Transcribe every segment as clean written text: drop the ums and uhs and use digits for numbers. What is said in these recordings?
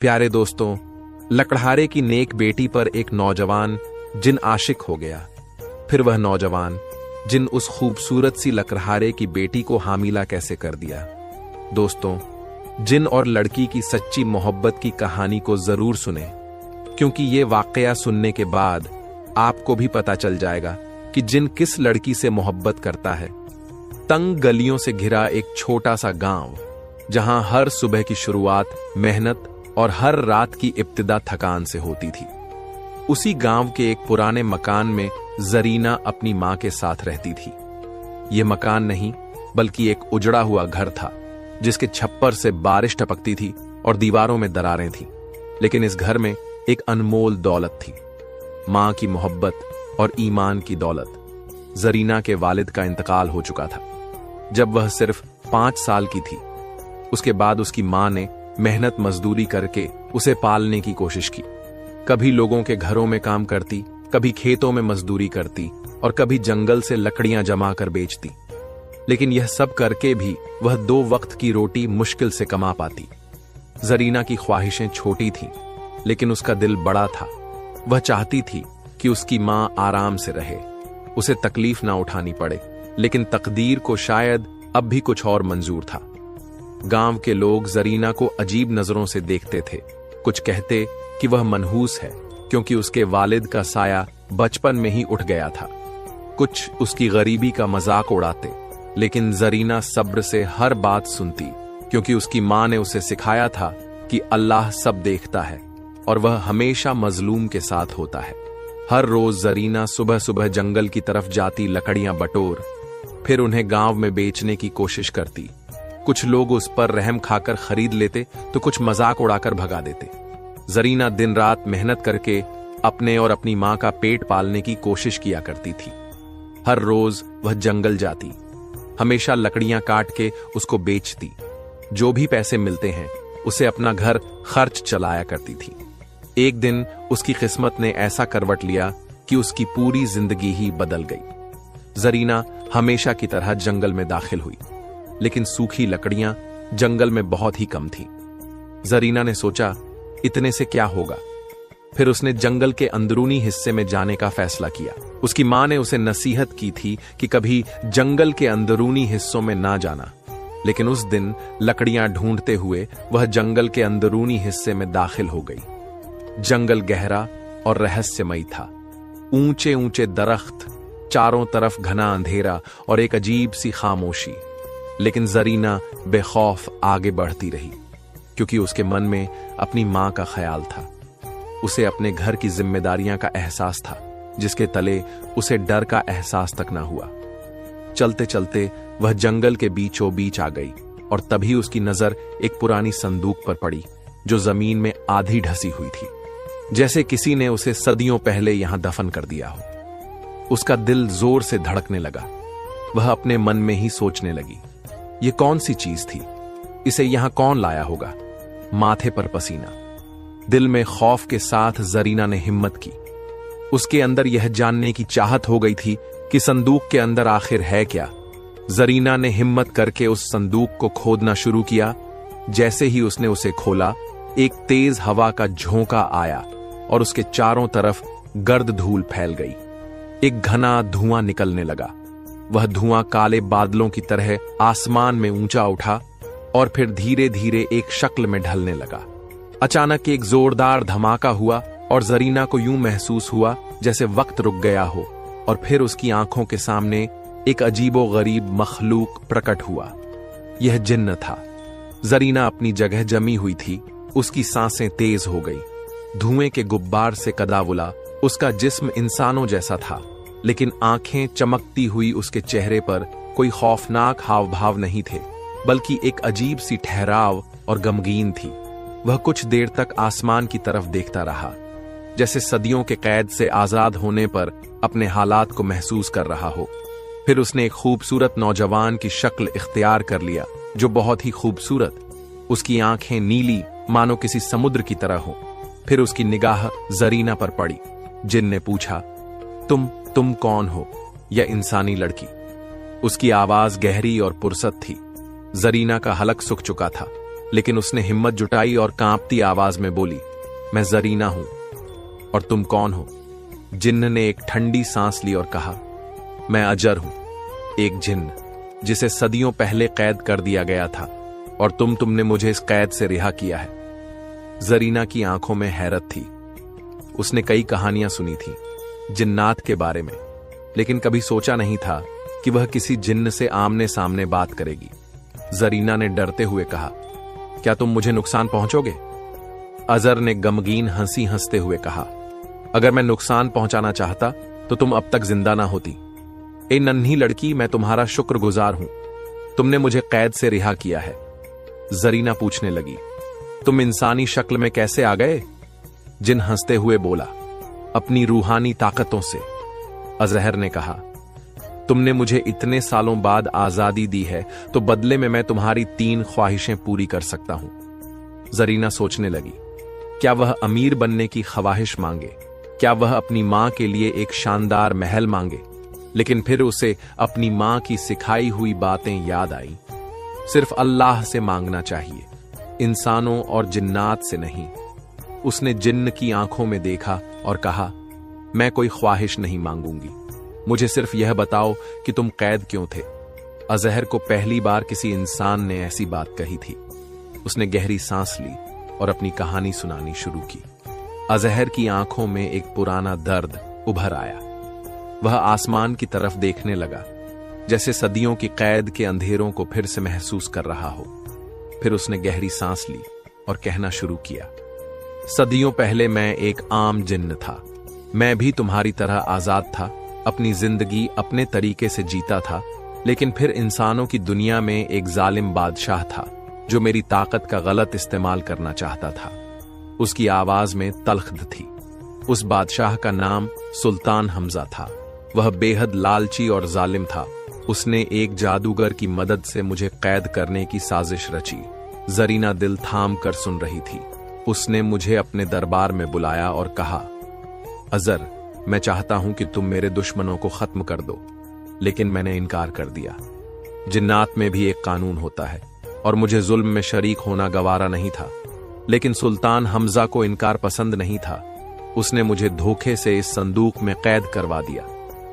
प्यारे दोस्तों, लकड़हारे की नेक बेटी पर एक नौजवान जिन आशिक हो गया। फिर वह नौजवान जिन उस खूबसूरत सी लकड़हारे की बेटी को हामिला कैसे कर दिया। दोस्तों, जिन और लड़की की सच्ची मोहब्बत की कहानी को जरूर सुने, क्योंकि ये वाकया सुनने के बाद आपको भी पता चल जाएगा कि जिन किस लड़की से मोहब्बत करता है। तंग गलियों से घिरा एक छोटा सा गांव, जहां हर सुबह की शुरुआत मेहनत और हर रात की इब्तिदा थकान से होती थी। उसी गांव के एक पुराने मकान में जरीना अपनी मां के साथ रहती थी। यह मकान नहीं बल्कि एक उजड़ा हुआ घर था, जिसके छप्पर से बारिश टपकती थी और दीवारों में दरारें थीं। लेकिन इस घर में एक अनमोल दौलत थी, मां की मोहब्बत और ईमान की दौलत। जरीना के वालिद का इंतकाल हो चुका था जब वह सिर्फ 5 साल की थी। उसके बाद उसकी मां ने मेहनत मजदूरी करके उसे पालने की कोशिश की। कभी लोगों के घरों में काम करती, कभी खेतों में मजदूरी करती और कभी जंगल से लकड़ियां जमा कर बेचती। लेकिन यह सब करके भी वह 2 वक्त की रोटी मुश्किल से कमा पाती। जरीना की ख्वाहिशें छोटी थीं, लेकिन उसका दिल बड़ा था। वह चाहती थी कि उसकी मां आराम से रहे, उसे तकलीफ ना उठानी पड़े। लेकिन तकदीर को शायद अब भी कुछ और मंजूर था। गांव के लोग जरीना को अजीब नजरों से देखते थे। कुछ कहते कि वह मनहूस है क्योंकि उसके वालिद का साया बचपन में ही उठ गया था। कुछ उसकी गरीबी का मजाक उड़ाते, लेकिन जरीना सब्र से हर बात सुनती, क्योंकि उसकी मां ने उसे सिखाया था कि अल्लाह सब देखता है और वह हमेशा मजलूम के साथ होता है। हर रोज जरीना सुबह सुबह जंगल की तरफ जाती, लकड़ियां बटोर, फिर उन्हें गांव में बेचने की कोशिश करती। कुछ लोग उस पर रहम खाकर खरीद लेते तो कुछ मजाक उड़ाकर भगा देते। जरीना दिन रात मेहनत करके अपने और अपनी मां का पेट पालने की कोशिश किया करती थी। हर रोज वह जंगल जाती, हमेशा लकड़ियां काट के उसको बेचती। जो भी पैसे मिलते हैं उसे अपना घर खर्च चलाया करती थी। एक दिन उसकी किस्मत ने ऐसा करवट लिया कि उसकी पूरी जिंदगी ही बदल गई। जरीना हमेशा की तरह जंगल में दाखिल हुई, लेकिन सूखी लकड़ियां जंगल में बहुत ही कम थीं। जरीना ने सोचा, इतने से क्या होगा। फिर उसने जंगल के अंदरूनी हिस्से में जाने का फैसला किया। उसकी मां ने उसे नसीहत की थी कि कभी जंगल के अंदरूनी हिस्सों में ना जाना। लेकिन उस दिन लकड़ियां ढूंढते हुए वह जंगल के अंदरूनी हिस्से में दाखिल हो गई। जंगल गहरा और रहस्यमयी था। ऊंचे ऊंचे दरख्त, चारों तरफ घना अंधेरा और एक अजीब सी खामोशी। लेकिन जरीना बेखौफ आगे बढ़ती रही, क्योंकि उसके मन में अपनी मां का ख्याल था। उसे अपने घर की जिम्मेदारियां का एहसास था, जिसके तले उसे डर का एहसास तक ना हुआ। चलते चलते वह जंगल के बीचों बीच आ गई और तभी उसकी नजर एक पुरानी संदूक पर पड़ी, जो जमीन में आधी ढसी हुई थी, जैसे किसी ने उसे सदियों पहले यहां दफन कर दिया हो। उसका दिल जोर से धड़कने लगा। वह अपने मन में ही सोचने लगी, ये कौन सी चीज थी, इसे यहां कौन लाया होगा। माथे पर पसीना, दिल में खौफ के साथ जरीना ने हिम्मत की। उसके अंदर यह जानने की चाहत हो गई थी कि संदूक के अंदर आखिर है क्या। जरीना ने हिम्मत करके उस संदूक को खोदना शुरू किया। जैसे ही उसने उसे खोला, एक तेज हवा का झोंका आया और उसके चारों तरफ गर्द धूल फैल गई। एक घना धुआं निकलने लगा। वह धुआं काले बादलों की तरह आसमान में ऊंचा उठा और फिर धीरे धीरे एक शक्ल में ढलने लगा। अचानक एक जोरदार धमाका हुआ और जरीना को यूं महसूस हुआ जैसे वक्त रुक गया हो, और फिर उसकी आंखों के सामने एक अजीबो गरीब मखलूक प्रकट हुआ। यह जिन्न था। जरीना अपनी जगह जमी हुई थी। उसकी सांसें तेज हो गई। धुएं के गुब्बार से कदावुला उसका जिस्म इंसानों जैसा था, लेकिन आंखें चमकती हुई उसके चेहरे पर कोई खौफनाक हाव भाव नहीं थे, बल्कि एक अजीब सी ठहराव और गमगीन थी। वह कुछ देर तक आसमान की तरफ देखता रहा, जैसे सदियों के कैद से आजाद होने पर अपने हालात को महसूस कर रहा हो। फिर उसने एक खूबसूरत नौजवान की शक्ल इख्तियार कर लिया, जो बहुत ही खूबसूरत। उसकी आंखें नीली मानो किसी समुद्र की तरह हो। फिर उसकी निगाह जरीना पर पड़ी। जिन ने पूछा, तुम कौन हो, यह इंसानी लड़की? उसकी आवाज गहरी और पुरसत थी। जरीना का हलक सूख चुका था। लेकिन उसने हिम्मत जुटाई और कांपती आवाज में बोली, मैं जरीना हूं। और तुम कौन हो? जिन्न ने एक ठंडी सांस ली और कहा, मैं अजर हूं, एक जिन्न जिसे सदियों पहले कैद कर दिया गया था, और तुमने मुझे इस कैद से रिहा किया है। जरीना की आंखों में हैरत थी। उसने कई कहानियां सुनी थी जिन्नात के बारे में, लेकिन कभी सोचा नहीं था कि वह किसी जिन्न से आमने सामने बात करेगी। जरीना ने डरते हुए कहा, क्या तुम मुझे नुकसान पहुंचोगे? अजर ने गमगीन हंसी हंसते हुए कहा, अगर मैं नुकसान पहुंचाना चाहता तो तुम अब तक जिंदा ना होती। ए नन्ही लड़की, मैं तुम्हारा शुक्रगुजार हूं, तुमने मुझे कैद से रिहा किया है। जरीना पूछने लगी, तुम इंसानी शक्ल में कैसे आ गए? जिन हंसते हुए बोला, अपनी रूहानी ताकतों से। अजहर ने कहा, तुमने मुझे इतने सालों बाद आजादी दी है, तो बदले में मैं तुम्हारी 3 ख्वाहिशें पूरी कर सकता हूं। जरीना सोचने लगी, क्या वह अमीर बनने की ख्वाहिश मांगे? क्या वह अपनी मां के लिए एक शानदार महल मांगे? लेकिन फिर उसे अपनी मां की सिखाई हुई बातें याद आई। सिर्फ अल्लाह से मांगना चाहिए, इंसानों और जिन्नात से नहीं। उसने जिन्न की आंखों में देखा और कहा, मैं कोई ख्वाहिश नहीं मांगूंगी, मुझे सिर्फ यह बताओ कि तुम कैद क्यों थे। अजहर को पहली बार किसी इंसान ने ऐसी बात कही थी। उसने गहरी सांस ली और अपनी कहानी सुनानी शुरू की। अजहर की आंखों में एक पुराना दर्द उभर आया। वह आसमान की तरफ देखने लगा, जैसे सदियों की कैद के अंधेरों को फिर से महसूस कर रहा हो। फिर उसने गहरी सांस ली और कहना शुरू किया, सदियों पहले मैं एक आम जिन्न था। मैं भी तुम्हारी तरह आजाद था, अपनी जिंदगी अपने तरीके से जीता था, लेकिन फिर इंसानों की दुनिया में एक जालिम बादशाह था जो मेरी ताकत का गलत इस्तेमाल करना चाहता था। उसकी आवाज में तल्खद थी। उस बादशाह का नाम सुल्तान हमजा था। वह बेहद लालची और जालिम था। उसने एक जादूगर की मदद से मुझे कैद करने की साजिश रची। जरीना दिल थाम कर सुन रही थी। उसने मुझे अपने दरबार में बुलाया और कहा, अजर, मैं चाहता हूं कि तुम मेरे दुश्मनों को खत्म कर दो, लेकिन मैंने इनकार कर दिया। जिन्नात में भी एक कानून होता है और मुझे जुल्म में शरीक होना गवारा नहीं था। लेकिन सुल्तान हमजा को इनकार पसंद नहीं था। उसने मुझे धोखे से इस संदूक में कैद करवा दिया।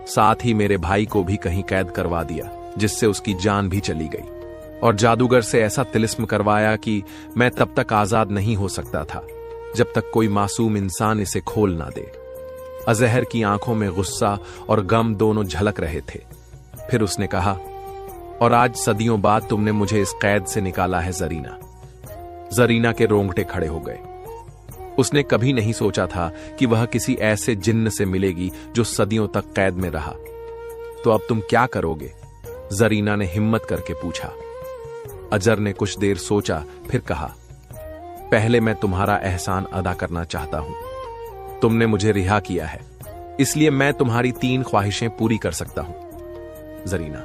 साथ ही मेरे भाई को भी कहीं कैद करवा दिया, जिससे उसकी जान भी चली गई। और जादूगर से ऐसा तिलिस्म करवाया कि मैं तब तक आजाद नहीं हो सकता था जब तक कोई मासूम इंसान इसे खोल ना दे। अजहर की आंखों में गुस्सा और गम दोनों झलक रहे थे। फिर उसने कहा, और आज सदियों बाद तुमने मुझे इस कैद से निकाला है जरीना। जरीना के रोंगटे खड़े हो गए। उसने कभी नहीं सोचा था कि वह किसी ऐसे जिन्न से मिलेगी जो सदियों तक कैद में रहा। तो अब तुम क्या करोगे? जरीना ने हिम्मत करके पूछा। अजर ने कुछ देर सोचा, फिर कहा, पहले मैं तुम्हारा एहसान अदा करना चाहता हूं। तुमने मुझे रिहा किया है, इसलिए मैं तुम्हारी 3 ख्वाहिशें पूरी कर सकता हूं। जरीना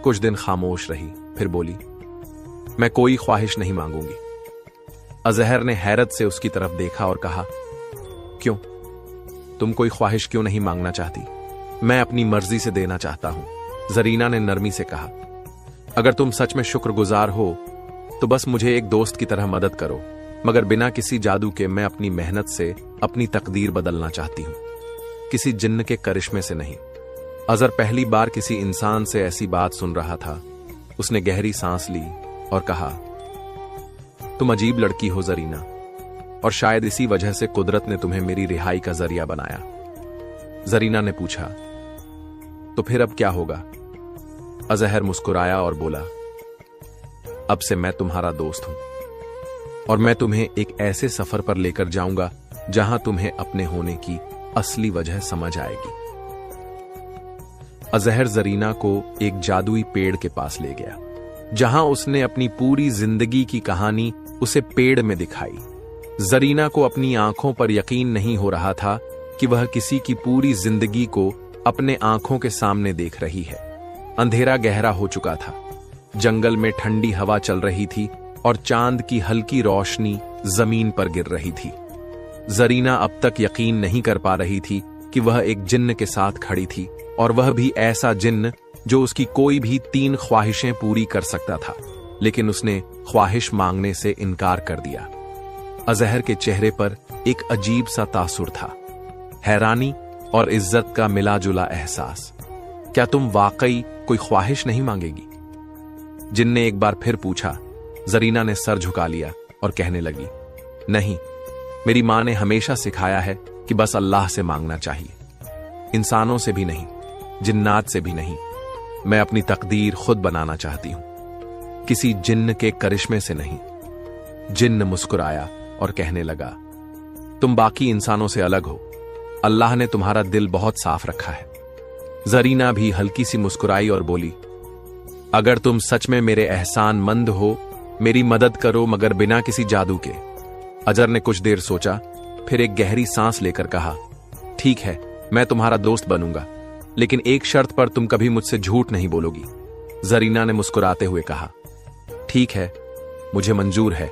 कुछ दिन खामोश रही, फिर बोली, मैं कोई ख्वाहिश नहीं मांगूंगी। अजहर ने हैरत से उसकी तरफ देखा और कहा, क्यों? तुम कोई ख्वाहिश क्यों नहीं मांगना चाहती? मैं अपनी मर्जी से देना चाहता हूं। जरीना ने नरमी से कहा, अगर तुम सच में शुक्रगुजार हो तो बस मुझे एक दोस्त की तरह मदद करो, मगर बिना किसी जादू के। मैं अपनी मेहनत से अपनी तकदीर बदलना चाहती हूं, किसी जिन्न के करिश्मे से नहीं। अजहर पहली बार किसी इंसान से ऐसी बात सुन रहा था। उसने गहरी सांस ली और कहा, तुम अजीब लड़की हो जरीना, और शायद इसी वजह से कुदरत ने तुम्हें मेरी रिहाई का जरिया बनाया। जरीना ने पूछा, तो फिर अब क्या होगा? अजहर मुस्कुराया और बोला, अब से मैं तुम्हारा दोस्त हूं, और मैं तुम्हें एक ऐसे सफर पर लेकर जाऊंगा जहां तुम्हें अपने होने की असली वजह समझ आएगी। अजहर जरीना को एक जादुई पेड़ के पास ले गया, जहां उसने अपनी पूरी जिंदगी की कहानी उसे पेड़ में दिखाई। जरीना को अपनी आंखों पर यकीन नहीं हो रहा था कि वह किसी की पूरी जिंदगी को अपने आंखों के सामने देख रही है। अंधेरा गहरा हो चुका था। जंगल में ठंडी हवा चल रही थी और चांद की हल्की रोशनी जमीन पर गिर रही थी। जरीना अब तक यकीन नहीं कर पा रही थी कि वह एक जिन्न के साथ खड़ी थी, और वह भी ऐसा जिन्न जो उसकी कोई भी 3 ख्वाहिशें पूरी कर सकता था। लेकिन उसने ख्वाहिश मांगने से इनकार कर दिया। अजहर के चेहरे पर एक अजीब सा तासुर था, हैरानी और इज्जत का मिला जुला एहसास। क्या तुम वाकई कोई ख्वाहिश नहीं मांगेगी? जिन ने एक बार फिर पूछा। जरीना ने सर झुका लिया और कहने लगी, नहीं, मेरी मां ने हमेशा सिखाया है कि बस अल्लाह से मांगना चाहिए, इंसानों से भी नहीं, जिन्नात से भी नहीं। मैं अपनी तकदीर खुद बनाना चाहती हूं, किसी जिन्न के करिश्मे से नहीं। जिन्न मुस्कुराया और कहने लगा, तुम बाकी इंसानों से अलग हो, अल्लाह ने तुम्हारा दिल बहुत साफ रखा है। जरीना भी हल्की सी मुस्कुराई और बोली, अगर तुम सच में मेरे एहसान मंद हो, मेरी मदद करो, मगर बिना किसी जादू के। अजहर ने कुछ देर सोचा, फिर एक गहरी सांस लेकर कहा, ठीक है, मैं तुम्हारा दोस्त बनूंगा, लेकिन एक शर्त पर तुम कभी मुझसे झूठ नहीं बोलोगी। जरीना ने मुस्कुराते हुए कहा, ठीक है, मुझे मंजूर है।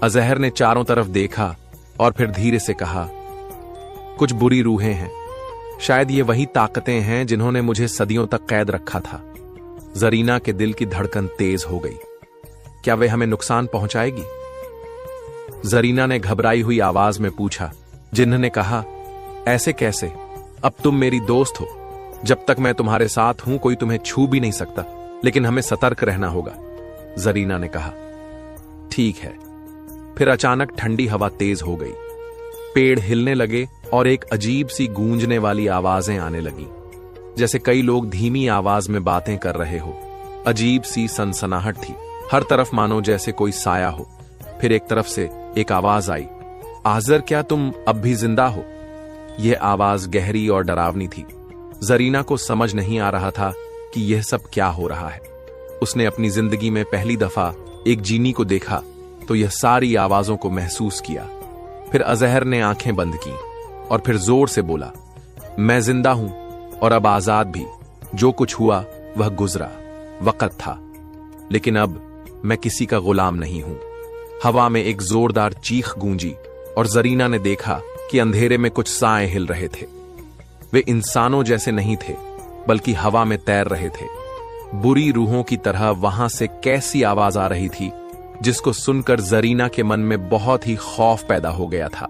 अजहर ने चारों तरफ देखा और फिर धीरे से कहा, कुछ बुरी रूहें हैं, शायद ये वही ताकतें हैं जिन्होंने मुझे सदियों तक कैद रखा था। जरीना के दिल की धड़कन तेज हो गई। क्या वे हमें नुकसान पहुंचाएगी? जरीना ने घबराई हुई आवाज में पूछा। जिन्न ने कहा, ऐसे कैसे? अब तुम मेरी दोस्त हो, जब तक मैं तुम्हारे साथ हूं कोई तुम्हें छू भी नहीं सकता, लेकिन हमें सतर्क रहना होगा। जरीना ने कहा, ठीक है। फिर अचानक ठंडी हवा तेज हो गई, पेड़ हिलने लगे और एक अजीब सी गूंजने वाली आवाजें आने लगी, जैसे कई लोग धीमी आवाज में बातें कर रहे हो। अजीब सी सनसनाहट थी, हर तरफ मानो जैसे कोई साया हो। फिर एक तरफ से एक आवाज आई, आजर, क्या तुम अब भी जिंदा हो? यह आवाज गहरी और डरावनी थी। जरीना को समझ नहीं आ रहा था कि यह सब क्या हो रहा है। उसने अपनी जिंदगी में पहली दफा एक जीनी को देखा तो यह सारी आवाजों को महसूस किया। फिर अजहर ने आंखें बंद की और फिर जोर से बोला, मैं जिंदा हूं और अब आजाद भी। जो कुछ हुआ वह गुजरा, वक्त था, लेकिन अब मैं किसी का गुलाम नहीं हूं। हवा में एक जोरदार चीख गूंजी और जरीना ने देखा कि अंधेरे में कुछ साए हिल रहे थे। वे इंसानों जैसे नहीं थे, बल्कि हवा में तैर रहे थे। बुरी रूहों की तरह वहां से कैसी आवाज आ रही थी जिसको सुनकर जरीना के मन में बहुत ही खौफ पैदा हो गया था।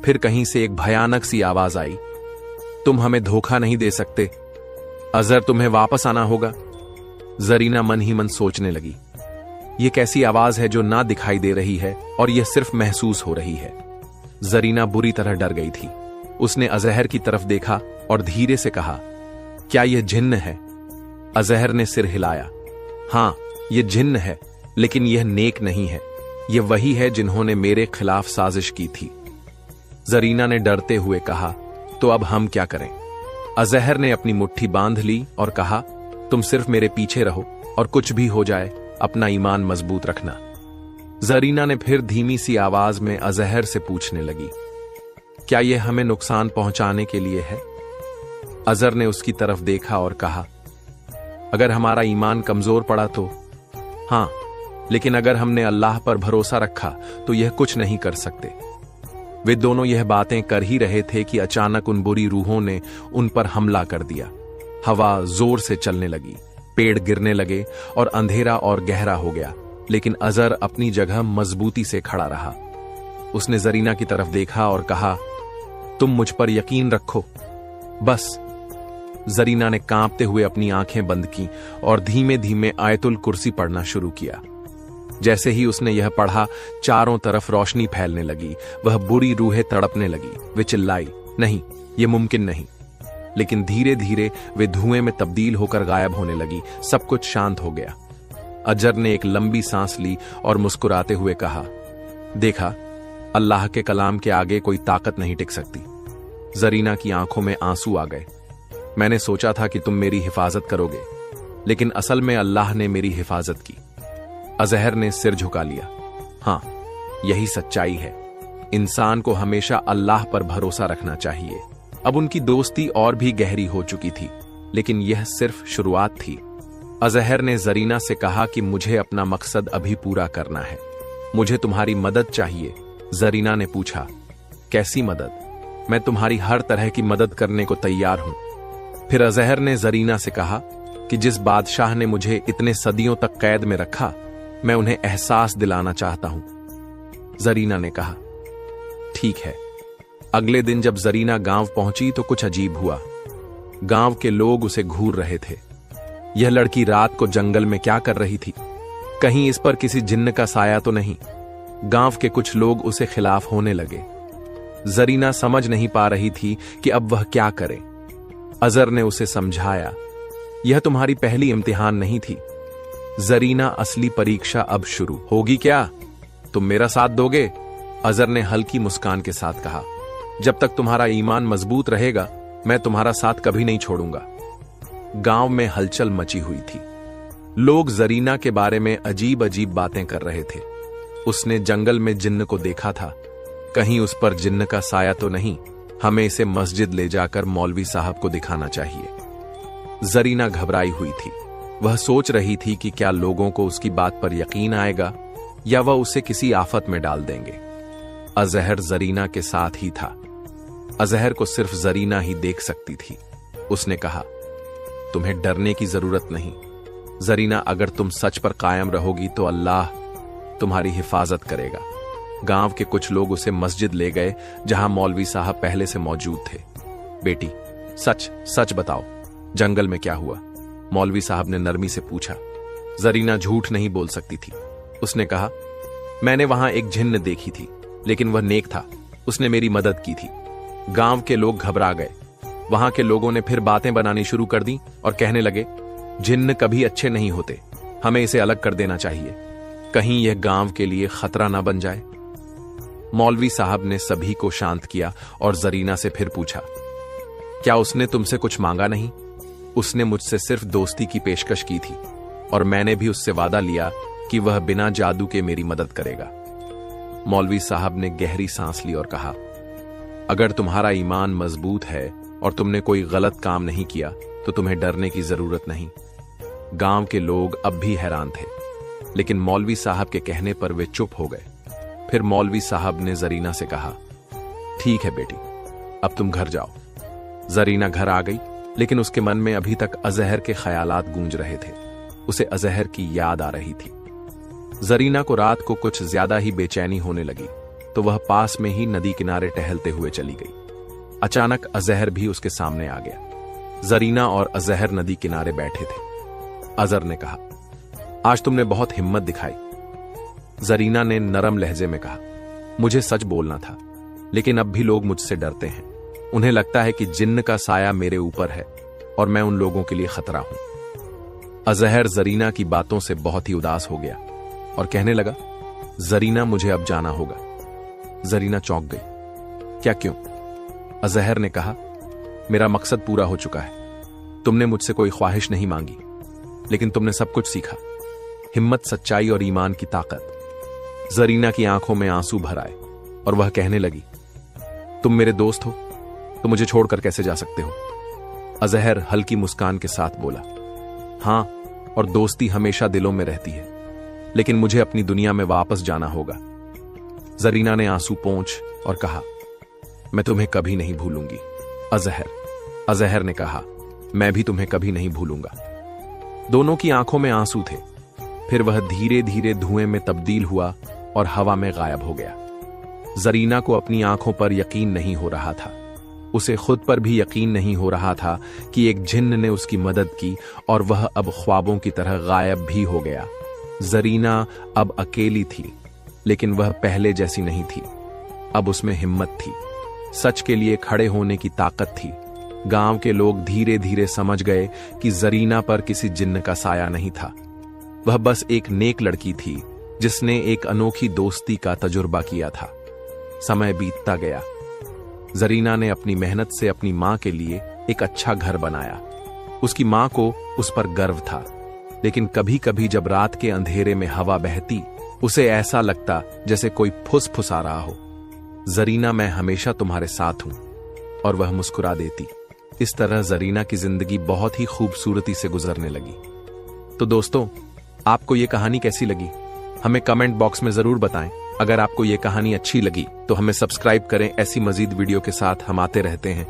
फिर कहीं से एक भयानक सी आवाज आई, तुम हमें धोखा नहीं दे सकते, अजहर, तुम्हें वापस आना होगा। जरीना मन ही मन सोचने लगी, यह कैसी आवाज है जो ना दिखाई दे रही है और यह सिर्फ महसूस हो रही है। जरीना बुरी तरह डर गई थी। उसने अजहर की तरफ देखा और धीरे से कहा, क्या यह जिन्न है? अजहर ने सिर हिलाया, हां, यह जिन्न है, लेकिन यह नेक नहीं है। यह वही है जिन्होंने मेरे खिलाफ साजिश की थी। जरीना ने डरते हुए कहा, तो अब हम क्या करें? अजहर ने अपनी मुट्ठी बांध ली और कहा, तुम सिर्फ मेरे पीछे रहो और कुछ भी हो जाए अपना ईमान मजबूत रखना। जरीना ने फिर धीमी सी आवाज में अजहर से पूछने लगी, क्या यह हमें नुकसान पहुंचाने के लिए है? अजहर ने उसकी तरफ देखा और कहा, अगर हमारा ईमान कमजोर पड़ा तो हां, लेकिन अगर हमने अल्लाह पर भरोसा रखा तो यह कुछ नहीं कर सकते। वे दोनों यह बातें कर ही रहे थे कि अचानक उन बुरी रूहों ने उन पर हमला कर दिया। हवा जोर से चलने लगी, पेड़ गिरने लगे और अंधेरा और गहरा हो गया, लेकिन अजहर अपनी जगह मजबूती से खड़ा रहा। उसने जरीना की तरफ देखा और कहा, तुम मुझ पर यकीन रखो, बस। जरीना ने कांपते हुए अपनी आंखें बंद की और धीमे धीमे आयतुल कुर्सी पढ़ना शुरू किया। जैसे ही उसने यह पढ़ा, चारों तरफ रोशनी फैलने लगी। वह बुरी रूहें तड़पने लगी। वे चिल्लाई, नहीं, यह मुमकिन नहीं। लेकिन धीरे धीरे वे धुएं में तब्दील होकर गायब होने लगी। सब कुछ शांत हो गया। अजहर ने एक लंबी सांस ली और मुस्कुराते हुए कहा, देखा, अल्लाह के कलाम के आगे कोई ताकत नहीं टिक सकती। जरीना की आंखों में आंसू आ गए। मैंने सोचा था कि तुम मेरी हिफाजत करोगे, लेकिन असल में अल्लाह ने मेरी हिफाजत की। अजहर ने सिर झुका लिया। हां, यही सच्चाई है। इंसान को हमेशा अल्लाह पर भरोसा रखना चाहिए। अब उनकी दोस्ती और भी गहरी हो चुकी थी, लेकिन यह सिर्फ शुरुआत थी। अजहर ने जरीना से कहा कि मुझे अपना मकसद अभी पूरा करना है, मुझे तुम्हारी मदद चाहिए। जरीना ने पूछा, कैसी मदद? मैं तुम्हारी हर तरह की मदद करने को तैयार हूं। फिर अजहर ने जरीना से कहा, कि जिस बादशाह ने मुझे इतने सदियों तक कैद में रखा, मैं उन्हें एहसास दिलाना चाहता हूं। जरीना ने कहा, ठीक है। अगले दिन जब जरीना गांव पहुंची तो कुछ अजीब हुआ। गांव के लोग उसे घूर रहे थे। यह लड़की रात को जंगल में क्या कर रही थी? कहीं इस पर किसी जिन्न का साया तो नहीं? गांव के कुछ लोग उसे खिलाफ होने लगे। जरीना समझ नहीं पा रही थी कि अब वह क्या करे। अजहर ने उसे समझाया, यह तुम्हारी पहली इम्तिहान नहीं थी जरीना, असली परीक्षा अब शुरू होगी। क्या तुम मेरा साथ दोगे? अजहर ने हल्की मुस्कान के साथ कहा, जब तक तुम्हारा ईमान मजबूत रहेगा मैं तुम्हारा साथ कभी नहीं छोड़ूंगा। गांव में हलचल मची हुई थी। लोग जरीना के बारे में अजीब अजीब बातें कर रहे थे। उसने जंगल में जिन्न को देखा था, कहीं उस पर जिन्न का साया तो नहीं? हमें इसे मस्जिद ले जाकर मौलवी साहब को दिखाना चाहिए। जरीना घबराई हुई थी। वह सोच रही थी कि क्या लोगों को उसकी बात पर यकीन आएगा या वह उसे किसी आफत में डाल देंगे। अजहर जरीना के साथ ही था। अजहर को सिर्फ जरीना ही देख सकती थी। उसने कहा, तुम्हें डरने की जरूरत नहीं जरीना, अगर तुम सच पर कायम रहोगी तो अल्लाह तुम्हारी हिफाजत करेगा। गांव के कुछ लोग उसे मस्जिद ले गए जहां मौलवी साहब पहले से मौजूद थे। बेटी, सच सच बताओ, जंगल में क्या हुआ? मौलवी साहब ने नरमी से पूछा। जरीना झूठ नहीं बोल सकती थी। उसने कहा, मैंने वहां एक जिन्न देखी थी, लेकिन वह नेक था। उसने मेरी मदद की थी। गांव के लोग घबरा गए। वहां के लोगों ने फिर बातें बनानी शुरू कर दी और कहने लगे, जिन्न कभी अच्छे नहीं होते, हमें इसे अलग कर देना चाहिए, कहीं यह गांव के लिए खतरा ना बन जाए। मौलवी साहब ने सभी को शांत किया और जरीना से फिर पूछा, क्या उसने तुमसे कुछ मांगा नहीं? उसने मुझसे सिर्फ दोस्ती की पेशकश की थी और मैंने भी उससे वादा लिया कि वह बिना जादू के मेरी मदद करेगा। मौलवी साहब ने गहरी सांस ली और कहा, अगर तुम्हारा ईमान मजबूत है और तुमने कोई गलत काम नहीं किया तो तुम्हें डरने की जरूरत नहीं। गांव के लोग अब भी हैरान थे, लेकिन मौलवी साहब के कहने पर वे चुप हो गए। फिर मौलवी साहब ने जरीना से कहा, ठीक है बेटी, अब तुम घर जाओ। जरीना घर आ गई, लेकिन उसके मन में अभी तक अजहर के ख्यालात गूंज रहे थे। उसे अजहर की याद आ रही थी। जरीना को रात को कुछ ज्यादा ही बेचैनी होने लगी, तो वह पास में ही नदी किनारे टहलते हुए चली गई। अचानक अजहर भी उसके सामने आ गया। जरीना और अजहर नदी किनारे बैठे थे। अजहर ने कहा, आज तुमने बहुत हिम्मत दिखाई। जरीना ने नरम लहजे में कहा, मुझे सच बोलना था, लेकिन अब भी लोग मुझसे डरते हैं। उन्हें लगता है कि जिन्न का साया मेरे ऊपर है और मैं उन लोगों के लिए खतरा हूं। अजहर जरीना की बातों से बहुत ही उदास हो गया और कहने लगा, जरीना मुझे अब जाना होगा। जरीना चौंक गई। क्या क्यों? अजहर ने कहा, मेरा मकसद पूरा हो चुका है। तुमने मुझसे कोई ख्वाहिश नहीं मांगी, लेकिन तुमने सब कुछ सीखा, हिम्मत, सच्चाई और ईमान की ताकत। जरीना की आंखों में आंसू भर आए और वह कहने लगी, तुम मेरे दोस्त हो तो मुझे छोड़कर कैसे जा सकते हो? अजहर हल्की मुस्कान के साथ बोला, हां, और दोस्ती हमेशा दिलों में रहती है, लेकिन मुझे अपनी दुनिया में वापस जाना होगा। जरीना ने आंसू पोंछ और कहा, मैं तुम्हें कभी नहीं भूलूंगी। अजहर ने कहा, मैं भी तुम्हें कभी नहीं भूलूंगा। दोनों की आंखों में आंसू थे। फिर वह धीरे धीरे धुएं में तब्दील हुआ और हवा में गायब हो गया। जरीना को अपनी आंखों पर यकीन नहीं हो रहा था। उसे खुद पर भी यकीन नहीं हो रहा था कि एक जिन्न ने उसकी मदद की और वह अब ख्वाबों की तरह गायब भी हो गया। जरीना अब अकेली थी, लेकिन वह पहले जैसी नहीं थी। अब उसमें हिम्मत थी, सच के लिए खड़े होने की ताकत थी। गांव के लोग धीरे धीरे समझ गए कि जरीना पर किसी जिन्न का साया नहीं था। वह बस एक नेक लड़की थी जिसने एक अनोखी दोस्ती का तजुर्बा किया था। समय बीतता गया। जरीना ने अपनी मेहनत से अपनी मां के लिए एक अच्छा घर बनाया। उसकी मां को उस पर गर्व था, लेकिन कभी कभी जब रात के अंधेरे में हवा बहती, उसे ऐसा लगता जैसे कोई फुसफुसा रहा हो, जरीना मैं हमेशा तुम्हारे साथ हूं, और वह मुस्कुरा देती। इस तरह जरीना की जिंदगी बहुत ही खूबसूरती से गुजरने लगी। तो दोस्तों, आपको यह कहानी कैसी लगी? हमें कमेंट बॉक्स में जरूर बताएं। अगर आपको यह कहानी अच्छी लगी तो हमें सब्सक्राइब करें। ऐसी मजीद वीडियो के साथ हम आते रहते हैं।